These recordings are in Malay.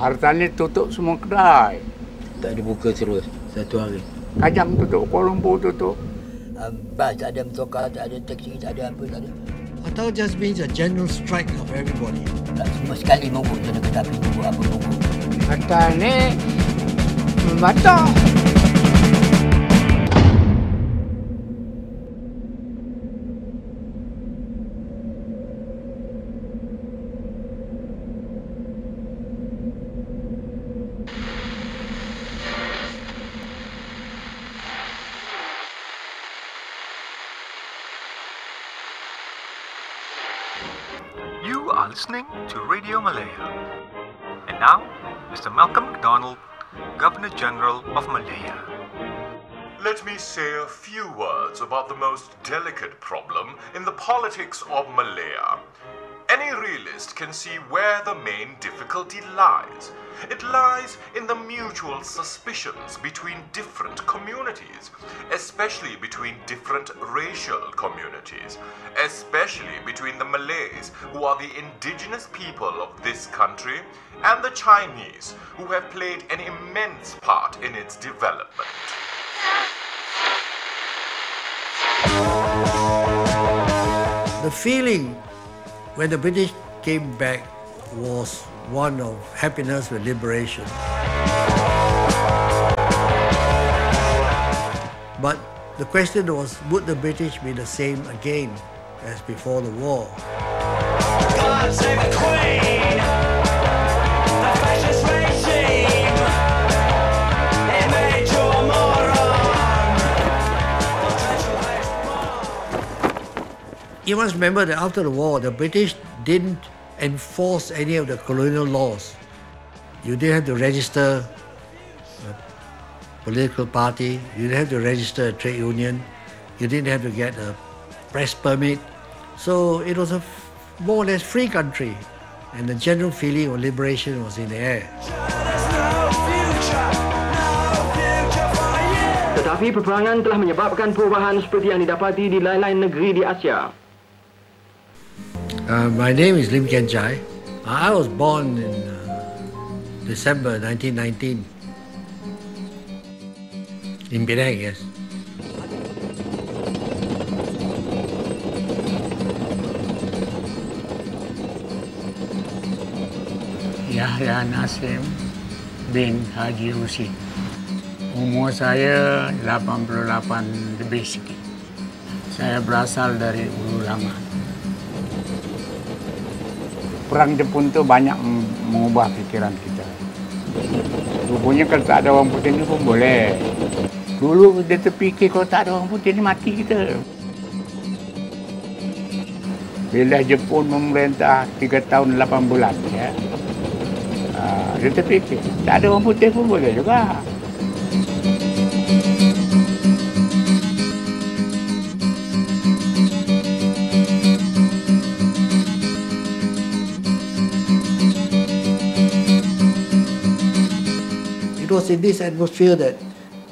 Hartal ni tutup semua kedai. Tak ada buka terus satu hari. Kajang tutup, Kuala Lumpur tutup. Bas tak ada motorcar, tak ada taksi, tak ada apa, tak ada. Hartal just means a general strike of everybody. Tak semua sekali mogok je dekat api mogok apa mogok. Hartal ni membatah. You are listening to Radio Malaya. And now, Mr. Malcolm MacDonald, Governor-General of Malaya. Let me say a few words about the most delicate problem in the politics of Malaya. Any realist can see where the main difficulty lies. It lies in the mutual suspicions between different communities, especially between different racial communities, especially between the Malays, who are the indigenous people of this country, and the Chinese, who have played an immense part in its development. The feeling when the British came back was one of happiness with liberation. But the question was, would the British be the same again as before the war? God save the Queen! The fascist regime! It made you a moron! You must remember that after the war, the British didn't enforce any of the colonial laws. You didn't have to register a political party, you didn't have to register a trade union, you didn't have to get a press permit. So it was a more or less free country, and the general feeling of liberation was in the air. Tetapi peperangan telah menyebabkan perubahan seperti yang didapati di lain-lain negeri di Asia. My name is Lim Kian Chai. I was born in December 1919 in Penang, yes. Yahya Nasim bin Haji Husin. Umur saya 88 lebih sikit. Saya berasal dari Ulu Lama. Perang Jepun tu banyak mengubah fikiran kita. Rupanya kalau tak ada orang putih ni pun boleh. Dulu dia terfikir kalau tak ada orang putih ni mati kita. Bila Jepun memerintah 3 tahun 8 bulan, ya, dia terfikir tak ada orang putih pun boleh juga. It was in this atmosphere that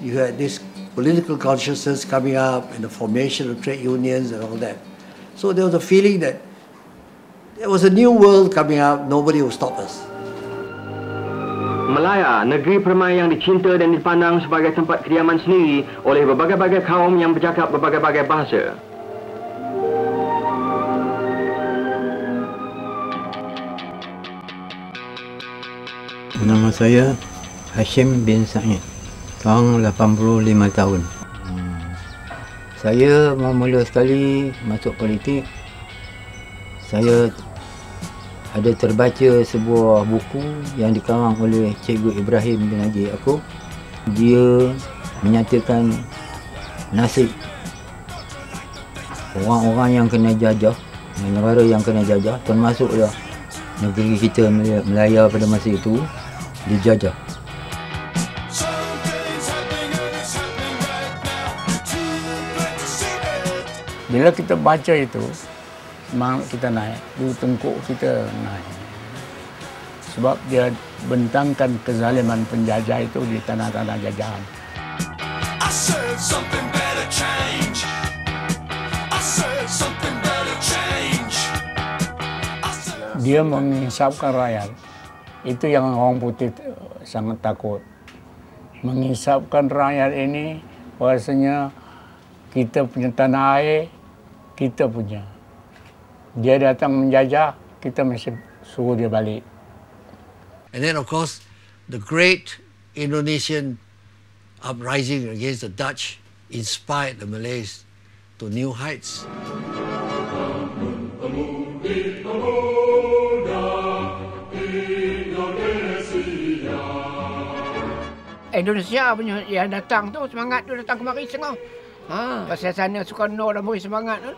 you had this political consciousness coming up and the formation of trade unions and all that. So there was a feeling that there was a new world coming up, nobody will stop us. Malaya, negeri permai yang dicinta dan dipandang sebagai tempat kediaman sendiri oleh berbagai-bagai kaum yang bercakap berbagai-bagai bahasa. Nama saya Hashim bin Sa'id, seorang 85 tahun. Saya mula sekali masuk politik. Saya ada terbaca sebuah buku yang dikarang oleh Cikgu Ibrahim bin Haji Yaakob. Dia menyatakan nasib orang-orang yang kena jajah, negara yang kena jajah, termasuklah negeri kita Malaya pada masa itu dijajah. Bila kita baca itu, semangat kita naik, bulu tengkuk kita naik. Sebab dia bentangkan kezaliman penjajah itu di tanah-tanah jajahan. Dia mengisapkan rakyat Itu yang orang putih sangat takut. Mengisapkan rakyat ini bahasanya kita punya tanah air, kita punya. Dia datang menjajah, kita mesti suruh dia balik. And then, of course, the great Indonesian uprising against the Dutch inspired the Malays to new heights. Indonesia punya yang datang tu, semangat tu datang kemari setengah. Pasal sana Soekarno dah beri semangat tu.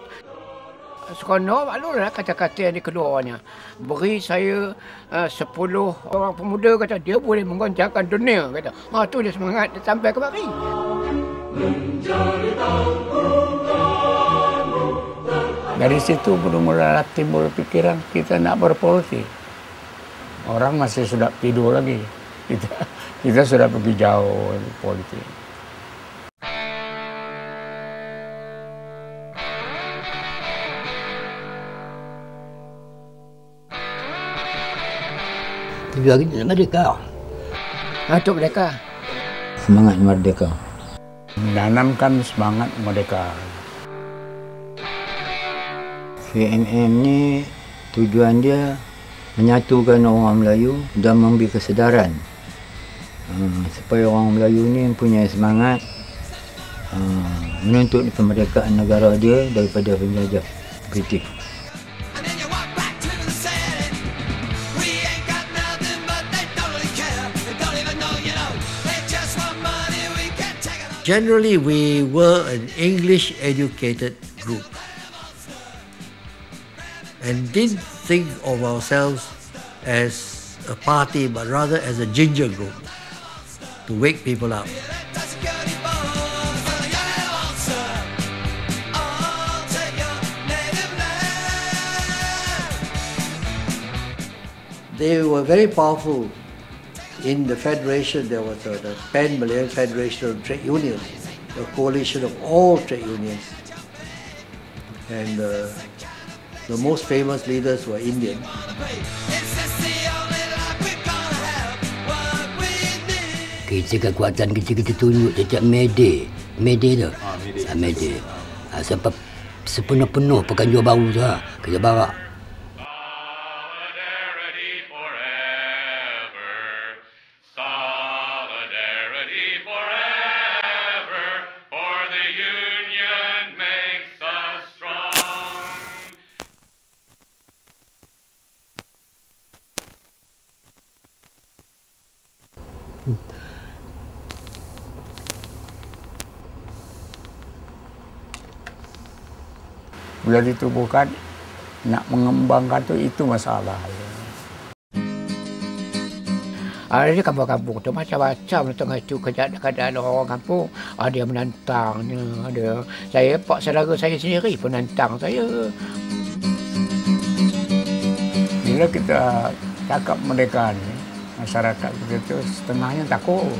Soekarno maklulah kata-kata yang dikeluarnya. Beri saya 10 orang pemuda, kata dia boleh menggoncangkan dunia, kata. Tu dia semangat dia sampai kemari. Dari situ mula-mula timbul pikiran kita nak berpolitik. Orang masih sudah tidur lagi. Kita sudah pergi jauh politik. Tujuan kita nak merdeka. Untuk merdeka. Semangat merdeka. Menanamkan semangat merdeka. CMM ni tujuan dia menyatukan orang Melayu dan memberi kesedaran supaya orang Melayu ni punya semangat menuntut kemerdekaan negara dia daripada penjajah British. Generally, we were an English-educated group and didn't think of ourselves as a party, but rather as a ginger group to wake people up. They were very powerful. In the federation, there was the Pan-Malayan Federation of Trade Unions, a coalition of all trade unions. And the most famous leaders were Indian. Kita kekuatan kita tunjuk setiap Mede tu. Mede. Sebab sepenuh-penuh pekan jual baru tu kita bawa. Bila ditubuhkan, nak mengembangkan itu masalah. Ada kampung-kampung tu macam-macam tengah itu keadaan orang kampung. Ada yang menantangnya, ada. Pak saudara saya sendiri penantang saya. Bila kita cakap merdeka ni, masyarakat kita tu setengahnya takut,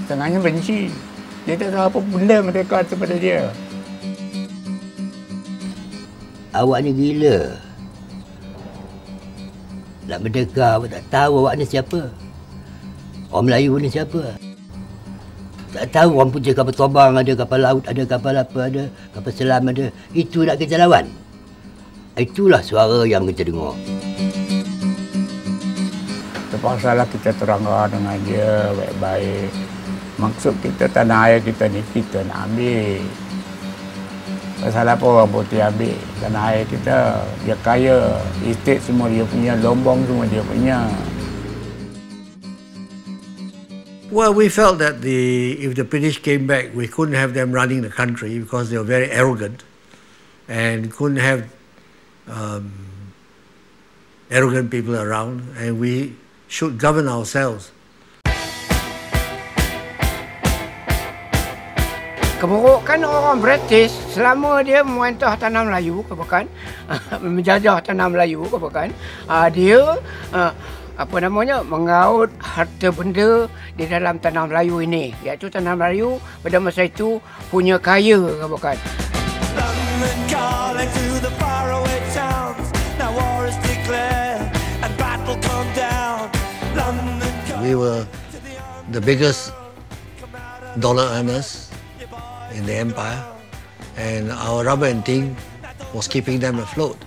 setengahnya benci. Dia tak tahu apa benda merdeka tu pada dia. Awak ni gila. Nak merdeka awak tak tahu awak ni siapa. Orang Melayu ni siapa. Tak tahu orang putih kapal terbang ada, kapal laut ada, kapal apa ada, kapal selam ada. Itu nak kita lawan. Itulah suara yang kita dengar. Terpaksalah kita terangkan dengan dia baik-baik. Maksud kita tanah air kita ni kita nak ambil. Pasal apa orang putih ambil tanah air kita? Dia kaya, estate semua dia punya, lombong semua dia punya. Well, we felt that if the British came back, we couldn't have them running the country because they were very arrogant, and couldn't have arrogant people around, and we should govern ourselves. Keburukan orang British selama dia memerintah tanah Melayu, bukan menjajah tanah Melayu, bukan dia mengaut harta benda di dalam tanah Melayu ini, iaitu tanah Melayu pada masa itu punya kaya, bukan. we were the biggest dollar earners in the empire, and our rubber and tin was keeping them afloat.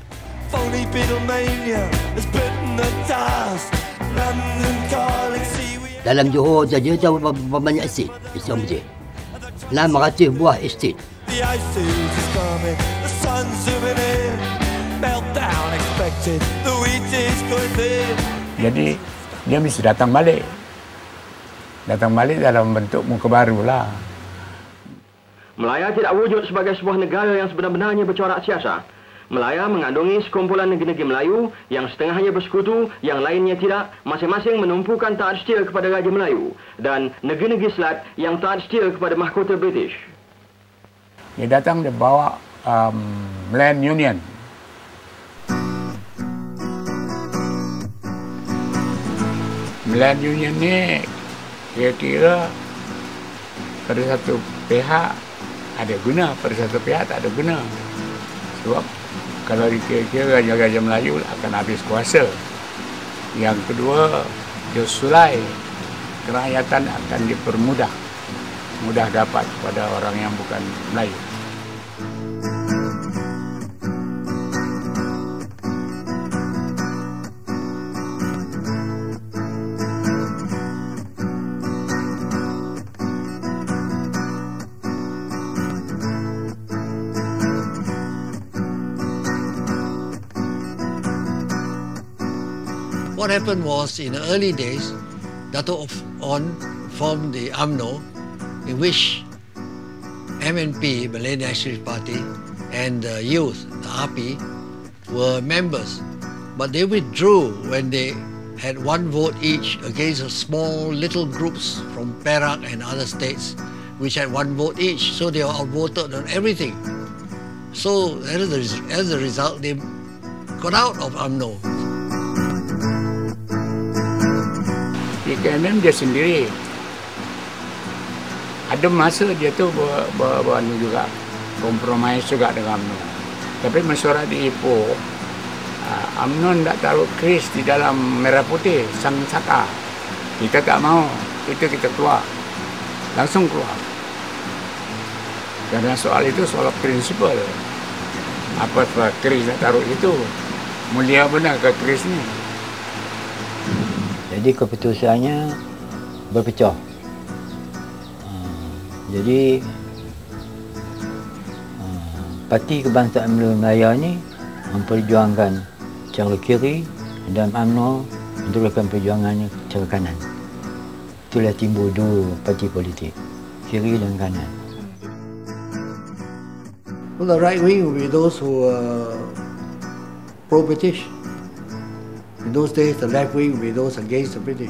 Phony Beatlemania is bitten the dust. London calling, see we Dalam Johor saja tahu berapa banyak estate Islam Putih. 600 buah estate. the ice age is coming, the sun's zooming in. Meltdown expected, the wheat is going thin. Jadi dia mesti datang balik. Datang balik dalam bentuk muka baru lah. Malaya tidak wujud sebagai sebuah negara yang sebenar-benarnya bercorak siasa. Malaya mengandungi sekumpulan negeri-negeri Melayu yang setengahnya bersekutu, yang lainnya tidak, masing-masing menumpukan taat setia kepada Raja Melayu, dan negeri-negeri Selat yang taat setia kepada mahkota British. Dia datang, dia bawa Land Union. Land Union ni kira-kira pada satu pihak ada guna, pada satu pihak tak ada guna. Sebab kalau dikira-kira Raja-Raja Melayu akan habis kuasa. Yang kedua, dia sulai, kerakyatan akan dipermudah. Mudah dapat kepada orang yang bukan Melayu. What happened was, in the early days, Dato' formed the UMNO, in which MNP, Malay Nationalist Party, and the youth, the RP, were members. But they withdrew when they had one vote each against a small little groups from Perak and other states, which had one vote each. So they were outvoted on everything. So as a result, they got out of UMNO. PKMM dia sendiri ada masa dia tu juga kompromis juga dengan UMNO. Tapi mesyuarat di Ipoh, UMNO tak taruh keris di dalam merah putih sang saka. Kita tak mau, kita keluar, langsung keluar. Karena soal itu soal prinsipal. Apa keris nak taruh itu? Mulia benar ke keris ni? Jadi keputusannya berpecah. Jadi Parti Kebangsaan Malaya ni memperjuangkan cara kiri dan UMNO meneruskan perjuangannya cara kanan. Itulah timbul dua parti politik, kiri dan kanan. Well, the right wing will be those who are pro-British. In those days, the left wing will be those against the British.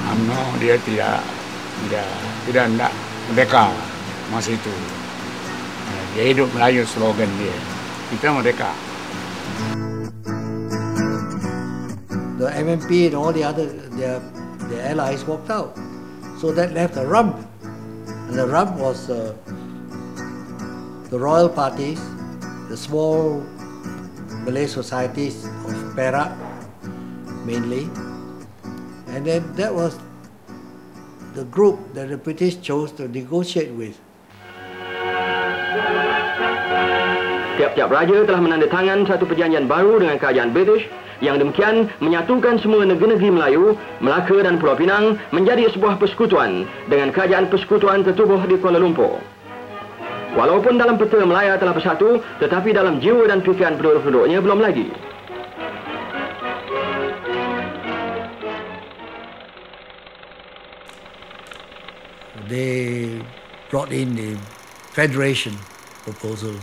UMNO dia tidak nak merdeka masa itu. Dia hidup Melayu, slogan dia. Kita merdeka. The MNP and all the other their allies walked out, so that left a rump. And the rump was the royal parties, the small Malay societies of Perak mainly, and then that was the group that the British chose to negotiate with. Tiap-tiap raja telah menandatangan satu perjanjian baru dengan kerajaan British yang demikian menyatukan semua negeri-negeri Melayu, Melaka dan Pulau Pinang menjadi sebuah persekutuan dengan kerajaan persekutuan tertubuh di Kuala Lumpur. Walaupun dalam peta Malaya telah bersatu, tetapi dalam jiwa dan fikiran penduduk-penduduknya belum lagi. They brought in the federation proposals.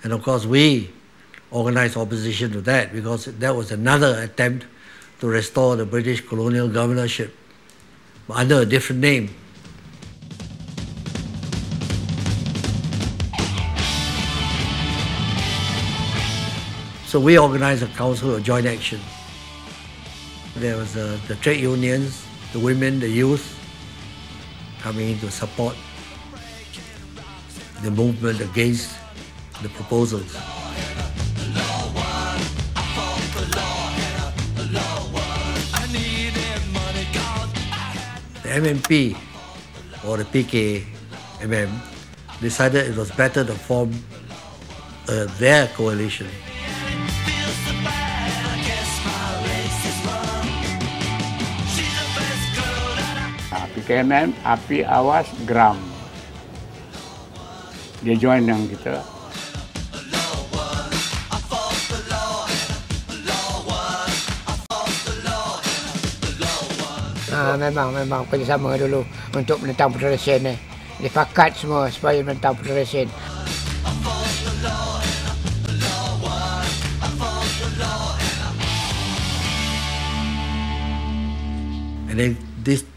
And of course, we organized opposition to that because that was another attempt to restore the British colonial governorship under a different name. So we organized a council of joint action. There was the trade unions, the women, the youth coming in to support the movement against the proposals. The MMP or the PKMM decided it was better to form their coalition. PKMM, Api Awas Gram. Dia join dengan kita. Memang kerjasama dulu untuk menentang federation ni. Dipakat semua supaya menentang federation. And then these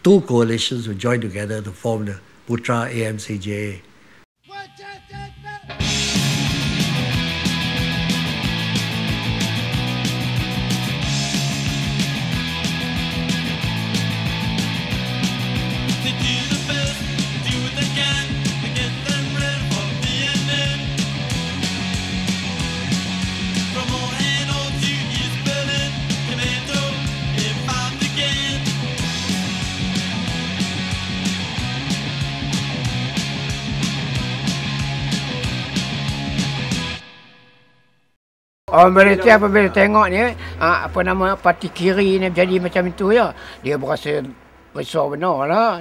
two coalitions were joined together to form the Putra AMCJA. Orang Malaysia apabila tengok ni, parti kiri ni jadi macam itu ya, dia berasa besar benar lah.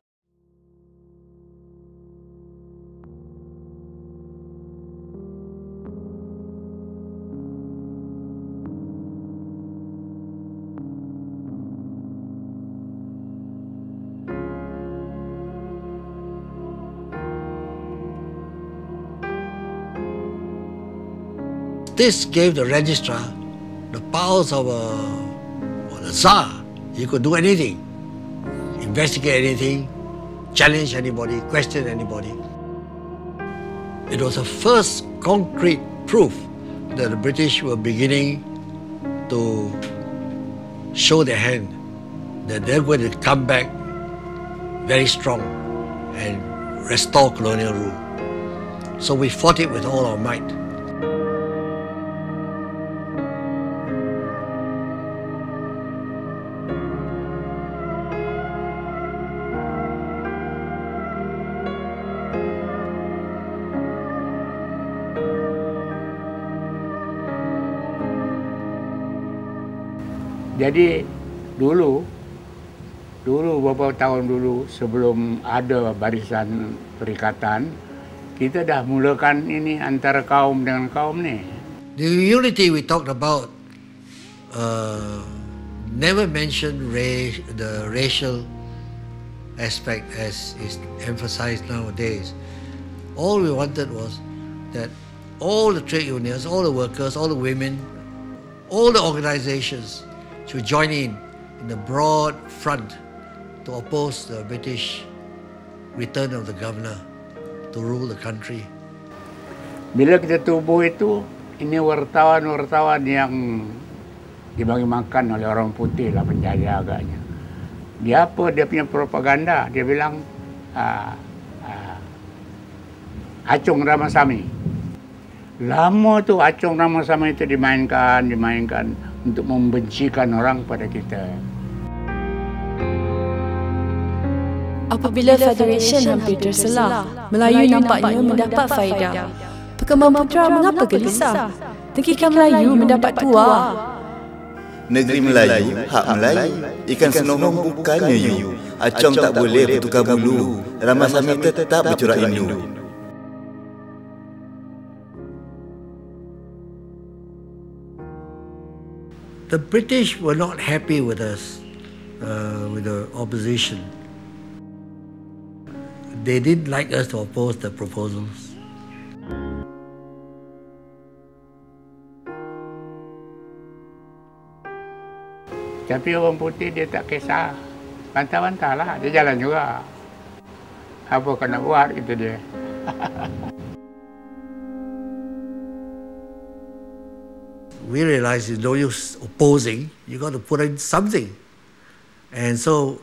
This gave the registrar the powers of a Tsar. He could do anything, investigate anything, challenge anybody, question anybody. It was the first concrete proof that the British were beginning to show their hand, that they're going to come back very strong and restore colonial rule. So we fought it with all our might. Jadi dulu beberapa tahun dulu sebelum ada barisan perikatan, kita dah mulakan ini antara kaum dengan kaum ni. The unity we talked about never mentioned the racial aspect as is emphasized nowadays. All we wanted was that all the trade unions, all the workers, all the women, all the organizations should join in the broad front to oppose the British return of the governor to rule the country. Bila kita tubuh itu, ini wartawan-wartawan yang dibagi makan oleh orang putih lah, penjajah agaknya. Dia apa? Dia punya propaganda. Dia bilang, Acung Ramasamy. Lama tu Acung Ramasamy itu dimainkan untuk membencikan orang pada kita. Apabila Federation hampir terselah, Melayu nampaknya mendapat faedah. Perkembangan Putra mengapa gelisah? Dengkikan Melayu mendapat tuah. Negeri Melayu, hak Melayu. Ikan senonong bukannya you. Acong tak boleh bertukar bulu. Ramasamy tetap bercorak Hindu. The British were not happy with us, with the opposition. They didn't like us to oppose the proposals. Tapi orang putih dia tak kisah. Bantah-bantah lah, dia jalan juga. Apa kau nak buat, gitu dia. we realized it's no use opposing, you got to put in something. And so,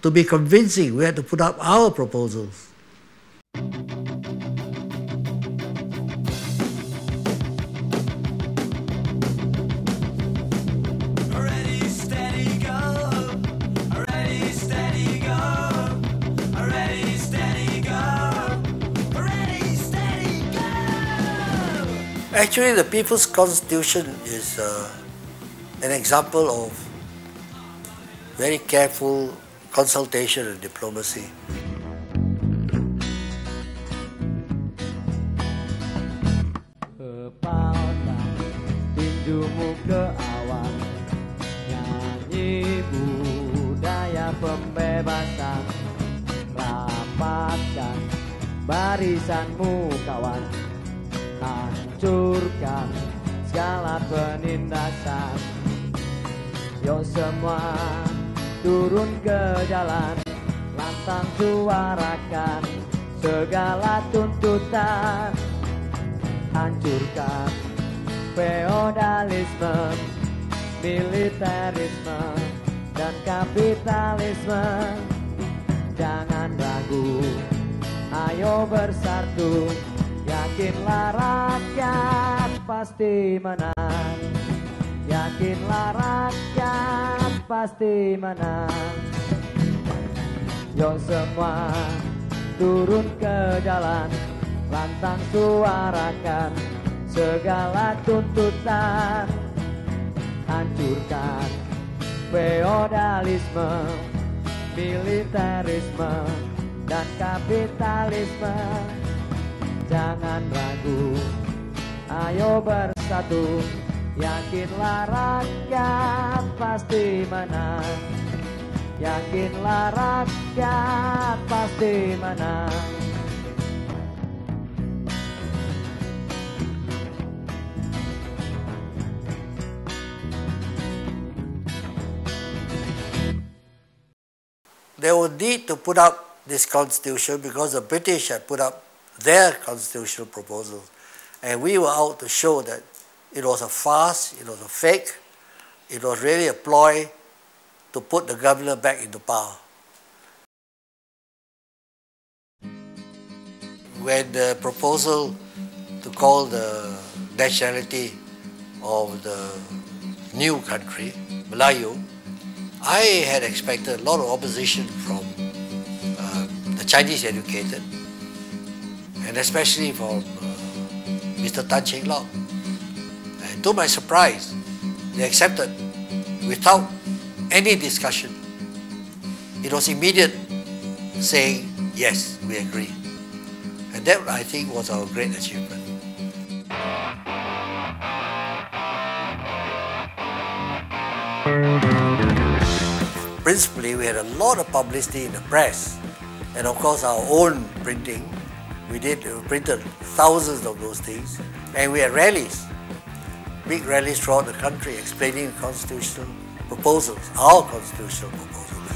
to be convincing, we had to put up our proposals. Actually, the People's Constitution is an example of very careful consultation and diplomacy. Tinjumu ke awan, nyanyi budaya pembebasan, rapatkan barisanmu kawan. Hancurkan segala penindasan. Yuk semua turun ke jalan, lantang suarakan segala tuntutan. Hancurkan feodalisme, militerisme, dan kapitalisme. Jangan ragu, ayo bersatu. Yakinlah rakyat pasti menang. Yakinlah rakyat pasti menang. Yuk semua turun ke jalan, lantang suarakan segala tuntutan. Hancurkan feodalisme, militerisme, dan kapitalisme. Jangan ragu, ayo bersatu. Yakinlah rakyat pasti menang. Yakinlah rakyat pasti menang. They would need to put up this constitution because the British had put up their constitutional proposals, and we were out to show that it was a farce, it was a fake, it was really a ploy to put the governor back into power. When the proposal to call the nationality of the new country, Melayu, I had expected a lot of opposition from the Chinese educated, and especially from Mr. Tan Cheng Lock. And to my surprise, they accepted without any discussion. It was immediate saying, yes, we agree. And that, I think, was our great achievement. Principally, we had a lot of publicity in the press, and of course our own printing. We printed thousands of those things, and we had rallies, big rallies throughout the country explaining constitutional proposals, our constitutional proposals.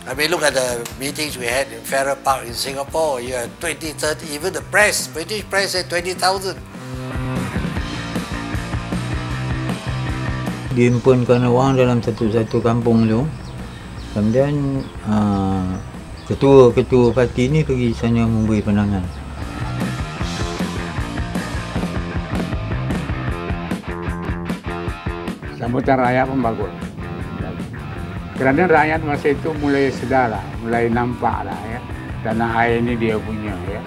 I mean, look at the meetings we had in Farrer Park in Singapore. You had 20, 30, even the press, British press said 20,000. Dihimpunkan orang dalam satu kampung tu. Kemudian ketua-ketua parti ni pergi sana memberi pandangan. Sambutan rakyat pun bagus. Kerana rakyat masa itu mulai sedar lah, mulai nampak lah ya. Tanah air ni dia punya ya.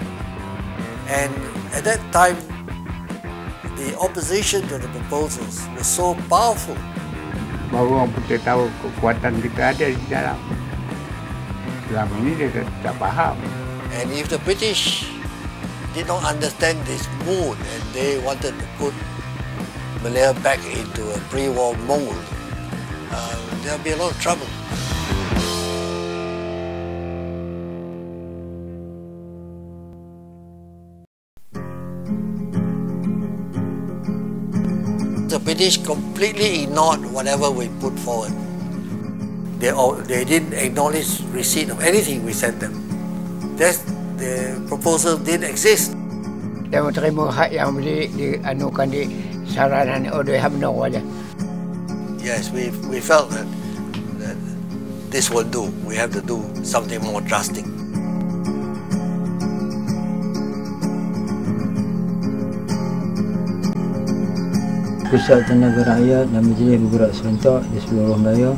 And at that time, the opposition to the proposals was so powerful. Baru orang putih tahu kekuatan kita ada di dalam. Selama ini dia tak faham. And if the British did not understand this mood and they wanted to put Malaya back into a pre-war mold, there'll be a lot of trouble. The British completely ignored whatever we put forward. They didn't acknowledge receipt of anything we sent them. the proposal didn't exist. Dia terima hak yang dianukan di saranan oleh UMNO aja. Yes, we felt that this will do. We have to do something more drastic. Pusat Tenaga Rakyat dan Majlis bergerak serentak di seluruh Malaya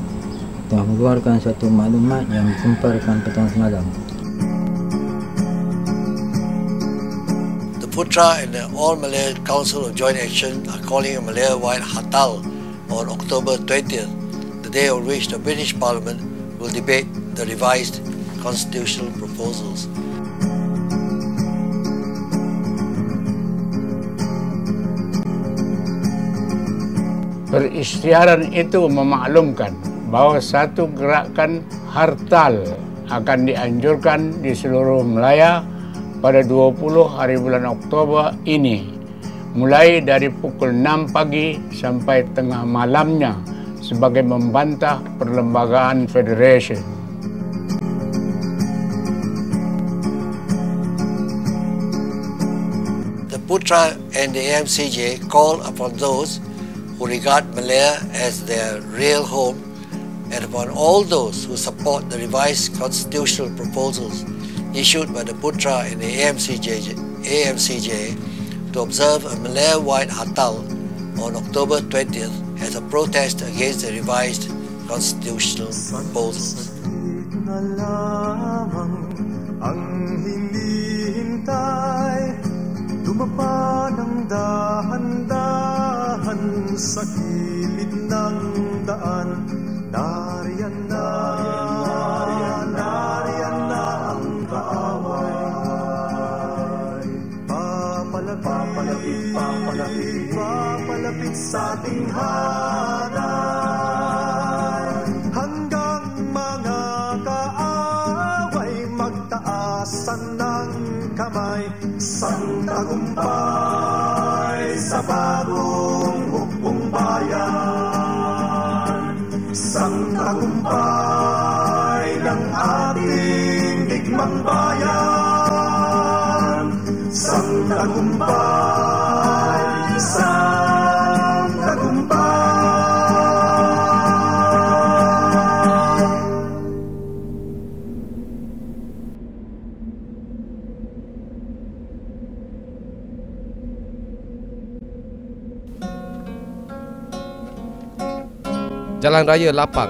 telah mengeluarkan satu maklumat yang dikemparkan petang semalam. The Putra and the All Malaya Council of Joint Action are calling a Malaya-wide Hartal on October 20th, the day on which the British Parliament will debate the revised constitutional proposals. Peristiaran itu memaklumkan bahawa satu gerakan hartal akan dianjurkan di seluruh Malaya pada 20 hari bulan Oktober ini, mulai dari pukul 6 pagi sampai tengah malamnya sebagai membantah Perlembagaan Federation. The Putra and the AMCJ call upon those who regard Malaya as their real home and upon all those who support the revised constitutional proposals issued by the Putra and the AMCJ to observe a Malaya-wide Hartal on October 20th as a protest against the revised constitutional proposals. Ang hindi hintay, dumapa ng dahan-dahan sa gilid ng daan. Nariyan na ang kaaway. Papalapit sa ating hanay. Hanggang mga kaaway magtaasan ng kamay. Sang tagumpay sa bagong hukbong bayan. Sang tagumpay ng ating digmang bayan. Sang tagumpay, sang tagumpay. Jalan raya lapang,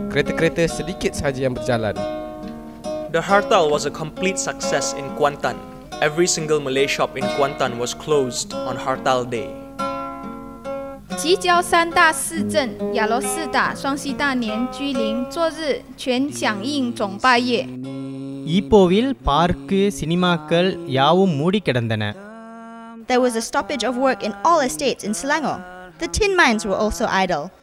kereta-kereta sedikit sahaja yang berjalan. The Hartal was a complete success in Kuantan. Every single Malay shop in Kuantan was closed on Hartal Day. 即交三大市镇亚罗士打双溪大年居临昨日全响应总拜夜 ஈப்போவில் பார்க்கு சினிமாக்கள் யாவும் மூடி கிடந்தன. There was a stoppage of work in all estates in Selangor. The tin mines were also idle.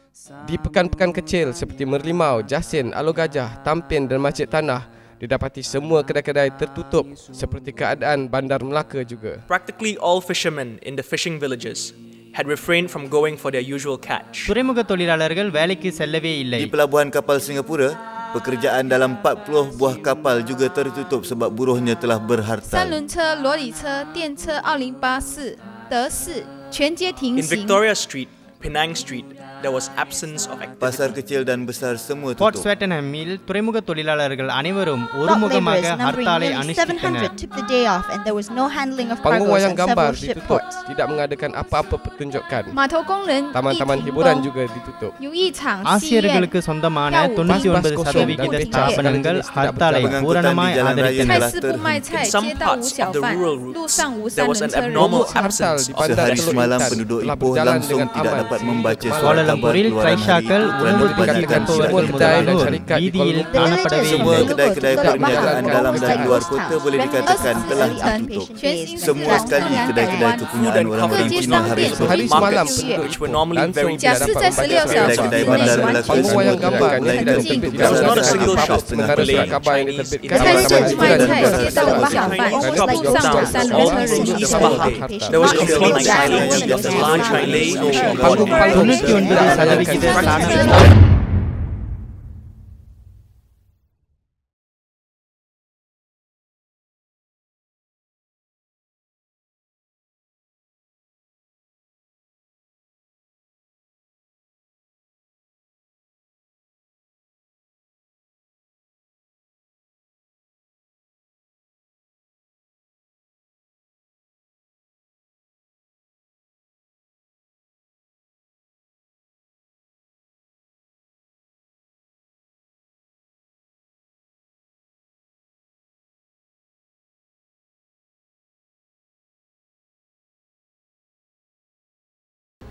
Di pekan-pekan kecil seperti Merlimau, Jasin, Alor Gajah, Tampin dan Masjid Tanah, didapati semua kedai-kedai tertutup seperti keadaan Bandar Melaka juga. Practically all fishermen in the fishing villages had refrained from going for their usual catch. துறைமுக தொழிலாளர்கள் வேலைக்கு செல்லவே இல்லை. Di pelabuhan kapal Singapura, pekerjaan dalam 40 buah kapal juga tertutup sebab buruhnya telah berhartal. 三轮车、罗里车、电车、奥林巴士、德士全街停 In 行。 Victoria Street, Penang Street, there was absence of activity. Pasar kecil dan besar semua Port tutup. Swettenhamiல் துறைமுக தொழிலாளர்கள் அனைவரும் ஒருமுகமாக ஹர்த்தாலை அனுஷ்டித்தனர். took the day off and there was no handling of Panggung cargoes wayang on several gambar ship ditutup, ports. tidak mengadakan apa-apa pertunjukan. 码头工人 Taman-taman 一停 hiburan 工， juga ditutup. 有一场戏院 ஆசியர்களுக்கு சொந்தமான 99% ஸ்தாபனங்கள் ஹர்த்தாலை பூரணமாய் 菜 ஆதரித்தனர். 市不卖菜， In some 街道无 parts 小 of the 贩 rural， 路 routes, 上无 there 三 was 轮 an 车人。 abnormal absence of Sehari Teluk semalam Intan. penduduk telah Ipoh berjalan langsung dengan tidak aman. dapat membaca Kuala surat khabar Lumpuril keluaran Trisakal hari உணவு kerana திட்டத்திற்கு kebanyakan போவர்கள் kedai dan முதலானோர் syarikat di வீதியில் Kuala Lumpur. காணப்படவே Semua இல்லை. kedai-kedai perniagaan dalam dan luar kota boleh dikatakan telah 24 ditutup. 全新 Semua sekali kedai-kedai kepunyaan orang-orang Cina hari esok. Sehari semalam Markets, penduduk which were Ipoh normally langsung very tidak busy. dapat membaca Kedai-kedai surat Kedai-kedai khabar. bandar Melaka Panggung semua wayang tutup. gambar yang Melainkan tidak untuk terbit. There was not a keadaan single apa shop setengah mengarah Malay, surat khabar yang Chinese, diterbitkan. 菜市 Taman 不卖 hiburan 菜， juga 街道无小贩， Chinese 路 shops 上无 down. 三轮车人。 There was complete silence of the large Malay fishing boat. 99% ஸ்தாபனங்கள்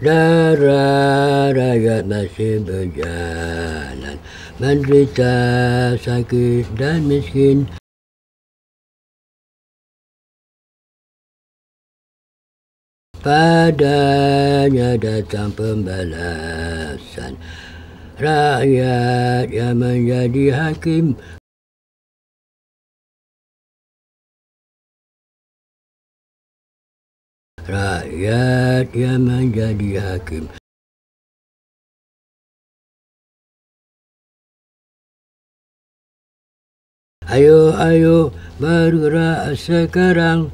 darah rakyat masih berjalan, menderita, sakit dan miskin. Padanya datang pembalasan, rakyat yang menjadi hakim. Rakyat yang menjadi hakim. Ayo, ayo, bergerak sekarang.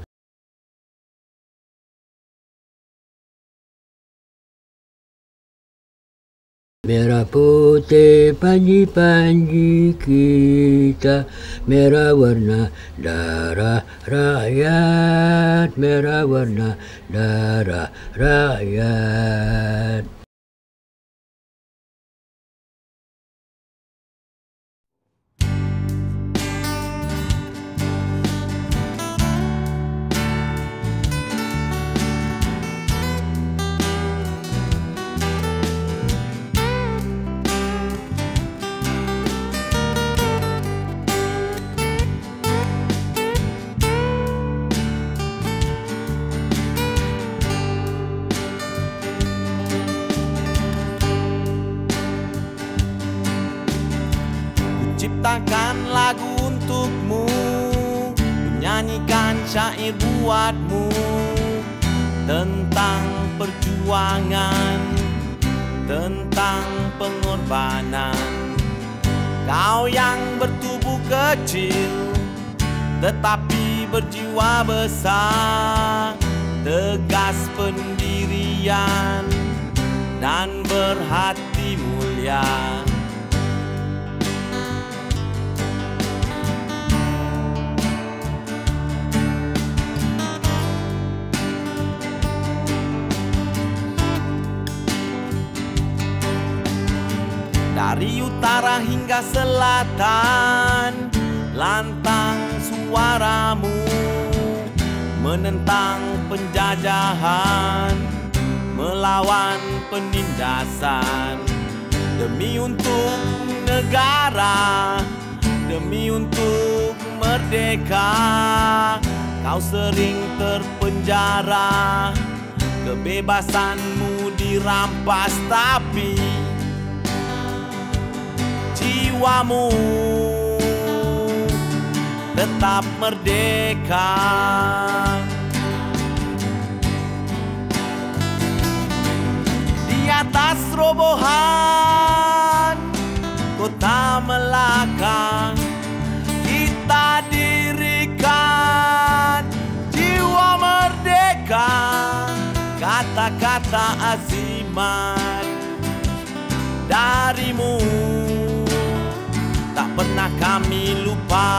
Merah putih panji-panji kita, merah warna darah rakyat, merah warna darah rakyat. Ciptakan lagu untukmu, menyanyikan syair buatmu tentang perjuangan, tentang pengorbanan. Kau yang bertubuh kecil tetapi berjiwa besar, tegas pendirian dan berhati mulia. Dari utara hingga selatan, lantang suaramu menentang penjajahan, melawan penindasan. Demi untuk negara, demi untuk merdeka, kau sering terpenjara. Kebebasanmu dirampas tapi jiwamu tetap merdeka. Di atas robohan kota Melaka, kita dirikan jiwa merdeka. Kata-kata azimat darimu tak pernah kami lupa.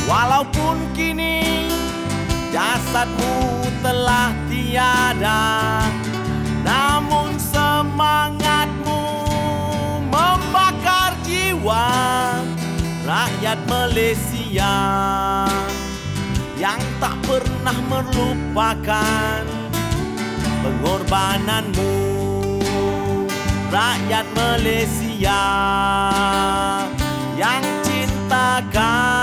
Walaupun kini jasadmu telah tiada, namun semangatmu membakar jiwa rakyat Malaysia yang tak pernah melupakan pengorbananmu, rakyat Malaysia yang cintakan